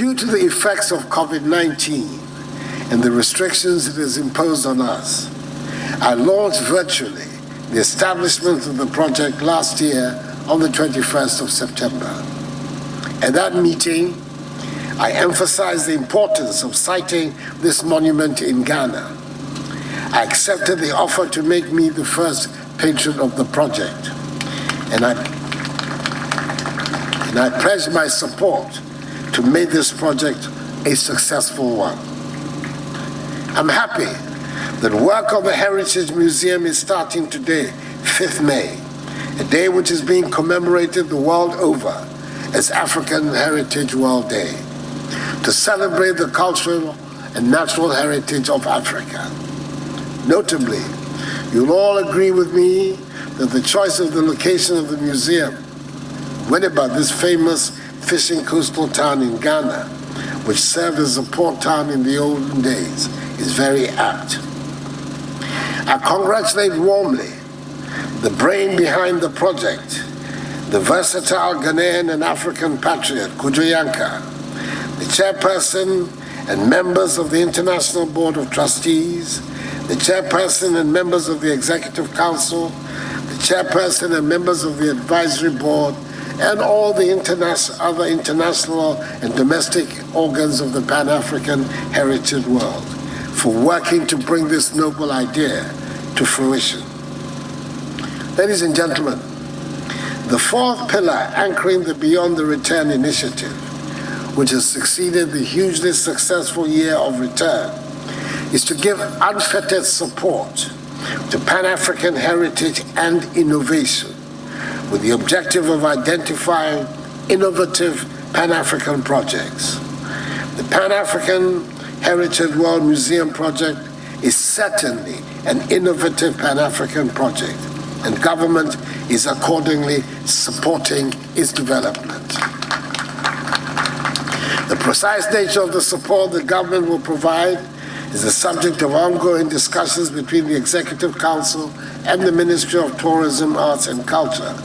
Due to the effects of COVID-19 and the restrictions it has imposed on us, I launched virtually the establishment of the project last year on the 21st of September. At that meeting, I emphasized the importance of siting this monument in Ghana. I accepted the offer to make me the first patron of the project, and I pledged my support to make this project a successful one. I'm happy that work on the Heritage Museum is starting today, 5th May, a day which is being commemorated the world over as African Heritage World Day, to celebrate the cultural and natural heritage of Africa. Notably, you'll all agree with me that the choice of the location of the museum, Winneba, this famous fishing coastal town in Ghana, which served as a port town in the olden days, is very apt. I congratulate warmly the brain behind the project, the versatile Ghanaian and African patriot, Kojo Yankah, the chairperson and members of the International Board of Trustees, the chairperson and members of the Executive Council, the chairperson and members of the Advisory Board, and all the other international and domestic organs of the Pan-African heritage world for working to bring this noble idea to fruition. Ladies and gentlemen, the fourth pillar anchoring the Beyond the Return initiative, which has succeeded the hugely successful year of return, is to give unfettered support to Pan-African heritage and innovation, with the objective of identifying innovative Pan-African projects. The Pan-African Heritage World Museum project is certainly an innovative Pan-African project, and government is accordingly supporting its development. The precise nature of the support the government will provide is the subject of ongoing discussions between the Executive Council and the Ministry of Tourism, Arts and Culture,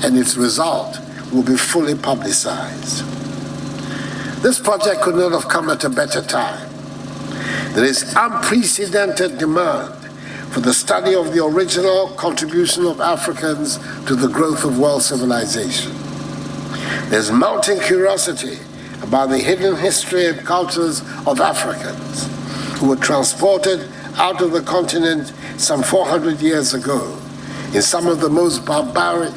and its result will be fully publicized. This project could not have come at a better time. There is unprecedented demand for the study of the original contribution of Africans to the growth of world civilization. There's mounting curiosity about the hidden history and cultures of Africans who were transported out of the continent some 400 years ago in some of the most barbaric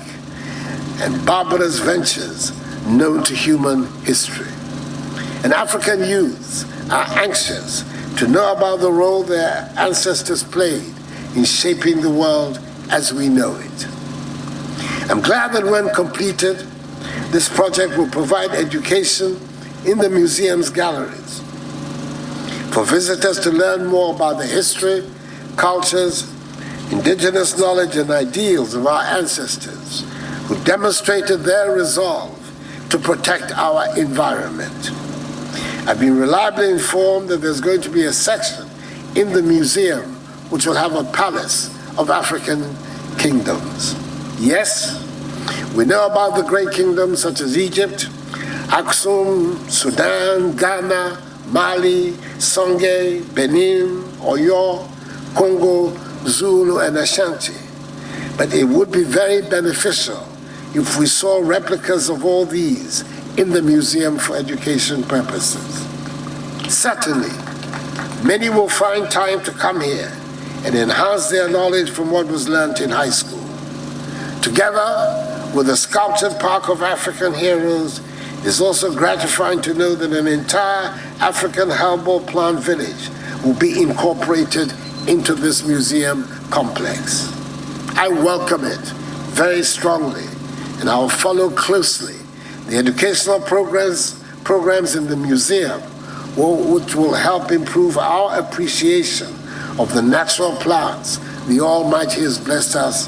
and barbarous ventures known to human history. And African youths are anxious to know about the role their ancestors played in shaping the world as we know it. I'm glad that when completed, this project will provide education in the museum's galleries for visitors to learn more about the history, cultures, indigenous knowledge and ideals of our ancestors who demonstrated their resolve to protect our environment. I've been reliably informed that there's going to be a section in the museum which will have a palace of African kingdoms. Yes, we know about the great kingdoms such as Egypt, Aksum, Sudan, Ghana, Mali, Songhai, Benin, Oyo, Congo, Zulu, and Ashanti. But it would be very beneficial if we saw replicas of all these in the museum for education purposes. Certainly, many will find time to come here and enhance their knowledge from what was learned in high school. Together with the sculptured Park of African Heroes, it is also gratifying to know that an entire African herbal plant village will be incorporated into this museum complex. I welcome it very strongly, and I will follow closely the educational programs in the museum, which will help improve our appreciation of the natural plants the Almighty has blessed us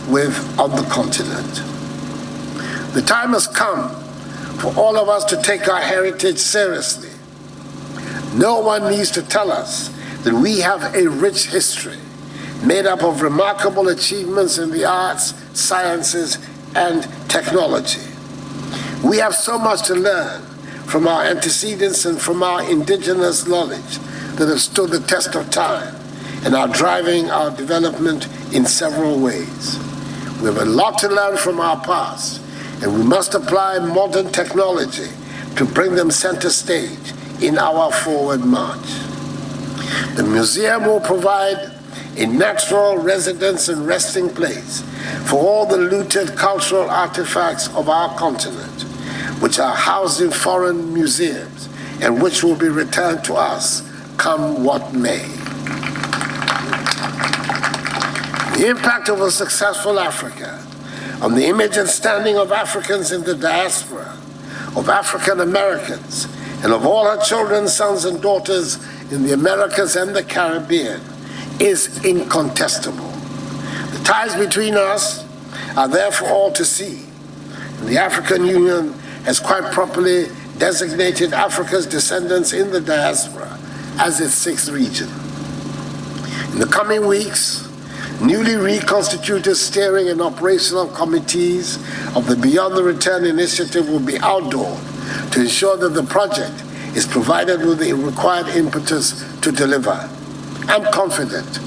with on the continent. The time has come for all of us to take our heritage seriously. No one needs to tell us that we have a rich history made up of remarkable achievements in the arts, sciences, and technology. We have so much to learn from our antecedents and from our indigenous knowledge that have stood the test of time and are driving our development in several ways. We have a lot to learn from our past, and we must apply modern technology to bring them center stage in our forward march. The museum will provide a natural residence and resting place for all the looted cultural artifacts of our continent, which are housed in foreign museums and which will be returned to us, come what may. The impact of a successful Africa on the image and standing of Africans in the diaspora, of African Americans, and of all her children, sons, and daughters in the Americas and the Caribbean is incontestable. The ties between us are there for all to see. And the African Union has quite properly designated Africa's descendants in the diaspora as its sixth region. In the coming weeks, newly reconstituted steering and operational committees of the Beyond the Return initiative will be outdoored to ensure that the project is provided with the required impetus to deliver. I'm confident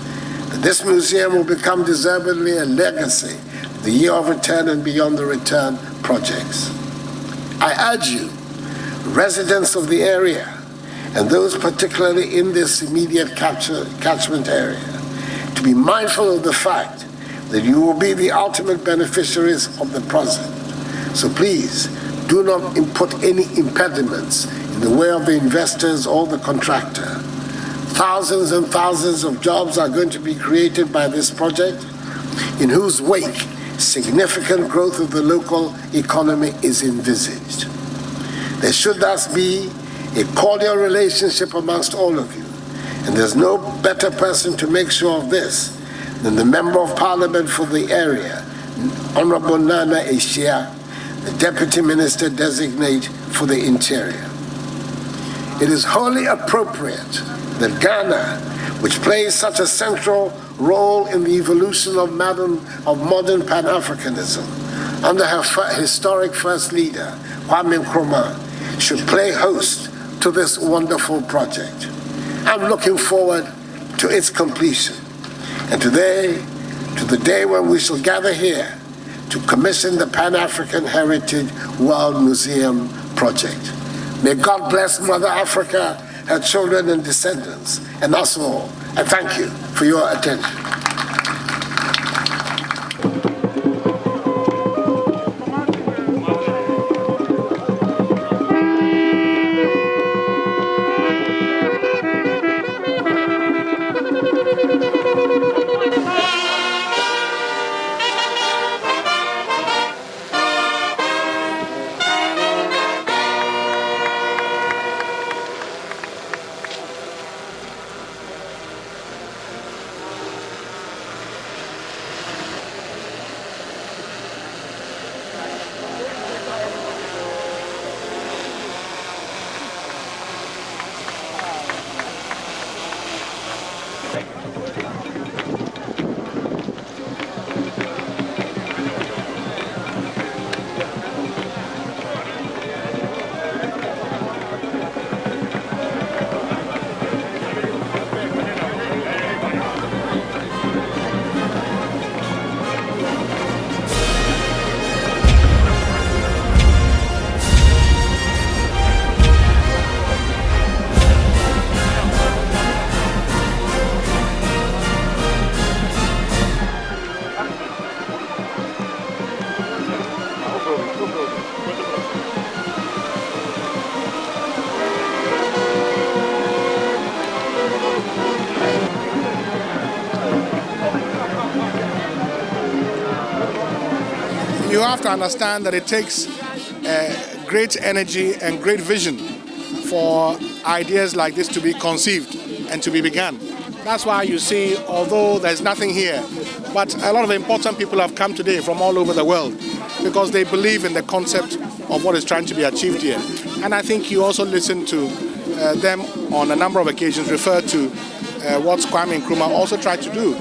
that this museum will become deservedly a legacy of the Year of Return and Beyond the Return projects. I urge you, residents of the area, and those particularly in this immediate catchment area, to be mindful of the fact that you will be the ultimate beneficiaries of the project. So please, do not put any impediments in the way of the investors or the contractor. Thousands and thousands of jobs are going to be created by this project, in whose wake significant growth of the local economy is envisaged. There should thus be a cordial relationship amongst all of you, and there's no better person to make sure of this than the Member of Parliament for the area, Honorable Nana Eshia, the Deputy Minister Designate for the Interior. It is wholly appropriate that Ghana, which plays such a central role in the evolution of modern Pan-Africanism, under her historic first leader, Kwame Nkrumah, should play host to this wonderful project. I'm looking forward to its completion, and to the day when we shall gather here to commission the Pan-African Heritage World Museum project. May God bless Mother Africa, her children and descendants, and us all. I thank you for your attention. You have to understand that it takes great energy and great vision for ideas like this to be conceived and to be begun. That's why you see, although there's nothing here, but a lot of important people have come today from all over the world because they believe in the concept of what is trying to be achieved here. And I think you also listen to them on a number of occasions refer to what Kwame Nkrumah also tried to do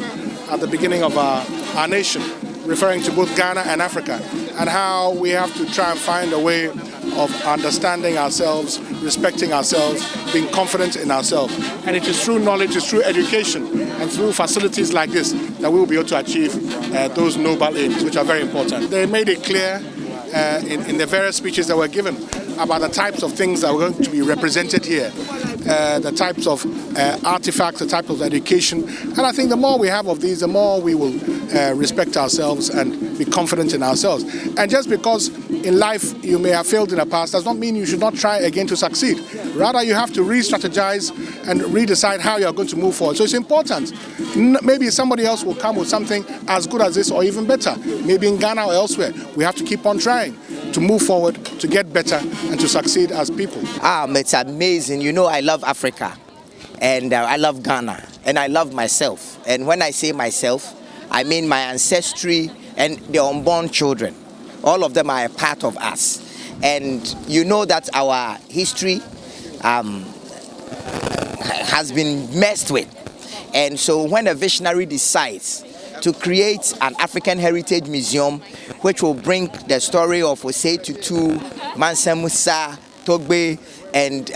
at the beginning of our nation, referring to both Ghana and Africa, and how we have to try and find a way of understanding ourselves, respecting ourselves, being confident in ourselves. And it is through knowledge, it's through education, and through facilities like this that we will be able to achieve those noble aims, which are very important. They made it clear in the various speeches that were given about the types of things that are going to be represented here, the types of artifacts, the type of education. And I think the more we have of these, the more we will respect ourselves and be confident in ourselves. And just because in life you may have failed in the past does not mean you should not try again to succeed. Rather, you have to re-strategize and redecide how you're going to move forward. So it's important. Maybe somebody else will come with something as good as this or even better. Maybe in Ghana or elsewhere. We have to keep on trying to move forward, to get better, and to succeed as people. It's amazing. You know, I love Africa, and I love Ghana, and I love myself. And when I say myself, I mean my ancestry and the unborn children. All of them are a part of us. And you know that our history has been messed with. And so when a visionary decides to create an African Heritage Museum, which will bring the story of Osei Tutu, Mansa Musa, Togbe, and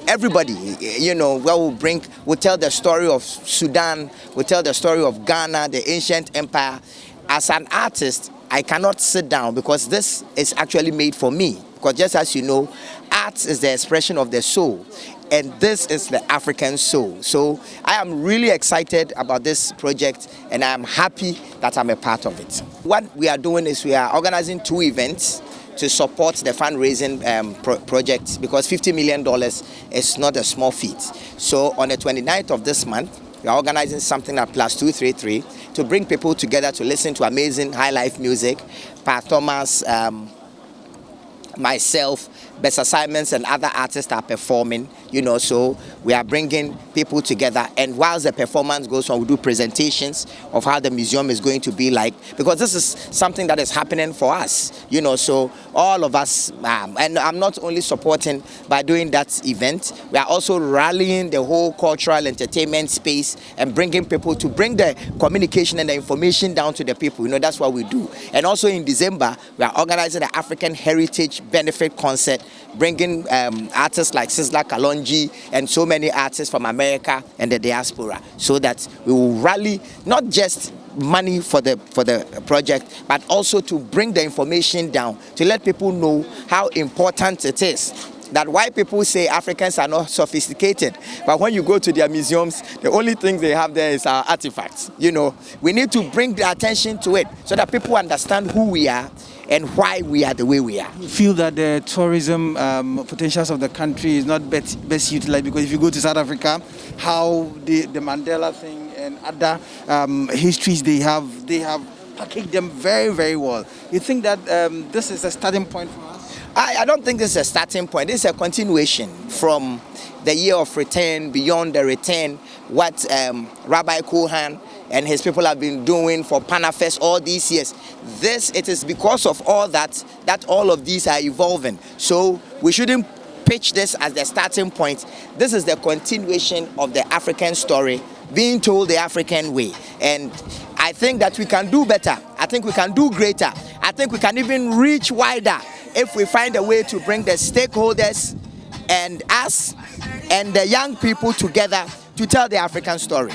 everybody, you know, will tell the story of Sudan, will tell the story of Ghana, the ancient empire. As an artist, I cannot sit down because this is actually made for me. Because just as you know, art is the expression of the soul, and this is the African soul. So I am really excited about this project, and I am happy that I'm a part of it. What we are doing is we are organizing 2 events to support the fundraising project, because $50 million is not a small feat. So on the 29th of this month, we are organizing something at Plus 233 to bring people together to listen to amazing high life music. Pat Thomas, myself, Bessa Simons, and other artists are performing, you know, so we are bringing people together. And whilst the performance goes on, we do presentations of how the museum is going to be like, because this is something that is happening for us, you know, so all of us, and I'm not only supporting by doing that event, we are also rallying the whole cultural entertainment space and bringing people to bring the communication and the information down to the people, you know, that's what we do. And also in December, we are organizing the African Heritage Benefit Concert, bringing artists like Sizzla Kalonji and so many artists from America and the diaspora, so that we will rally not just money for the project, but also to bring the information down, to let people know how important it is. That white people say Africans are not sophisticated, but when you go to their museums, the only thing they have there is our artifacts. You know, we need to bring the attention to it so that people understand who we are and why we are the way we are. You feel that the tourism potentials of the country is not best utilized, because if you go to South Africa, how the Mandela thing and other histories they have packaged them very, very well. You think that this is a starting point for us? I don't think this is a starting point. This is a continuation from the year of return, beyond the return, what Rabbi Kohan and his people have been doing for Panafest all these years. It is because of all that all of these are evolving. So we shouldn't pitch this as the starting point. This is the continuation of the African story being told the African way. And I think that we can do better. I think we can do greater. I think we can even reach wider if we find a way to bring the stakeholders and us and the young people together to tell the African story.